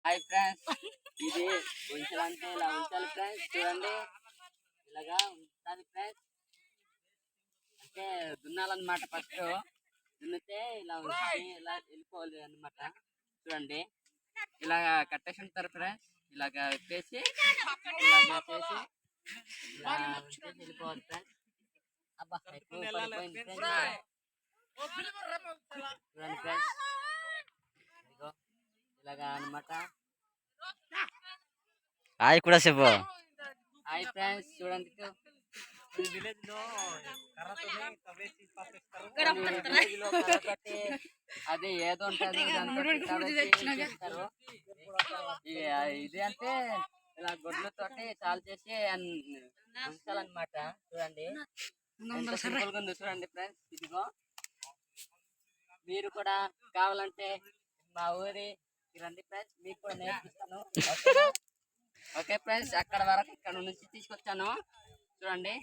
Hi friends, ఇది ఉంచాలంటే ఇలా ఉంచాలి ఫ్రెండ్స్. చూడండి, ఇలాగా ఉంటుంది ఫ్రెండ్స్. అంటే దున్నాలన్నమాట. ఫస్ట్ దున్నితే ఇలా ఉంచి ఇలా వెళ్ళిపోవాలి అన్నమాట. చూడండి, ఇలా కట్టేసి ఉంటారు ఫ్రెండ్స్. ఇలాగా వచ్చేసి ఇలాగ చేసి ఇలా ఉంచేసి వెళ్ళిపోవాలి ఫ్రెండ్స్. అబ్బా ఎక్కువ పడిపోయింది ఫ్రెండ్స్. చూడండి ఫ్రెండ్స్, ఇదిగో ఇలాగా అన్నమాట. హాయ్ కూడా చెప్పు. హాయ్ ఫ్రెండ్స్, చూడండి విలేజ్ లో అది ఏదో ఉంటుంది చేస్తారు. ఇది అంటే ఇలా గొడ్లతోటి చాలు చేసి ఉంచాలన్నమాట. చూడండి, సింపుల్గా ఉంది. చూడండి ఫ్రెండ్స్, ఇదిగో మీరు కూడా కావాలంటే మా ఊరి రండి ఫ్రెండ్స్, మీకు కూడా నేర్పిస్తాను. ఓకే ఫ్రెండ్స్, అక్కడ వరకు ఇక్కడ నుంచి తీసుకొచ్చాను. చూడండి.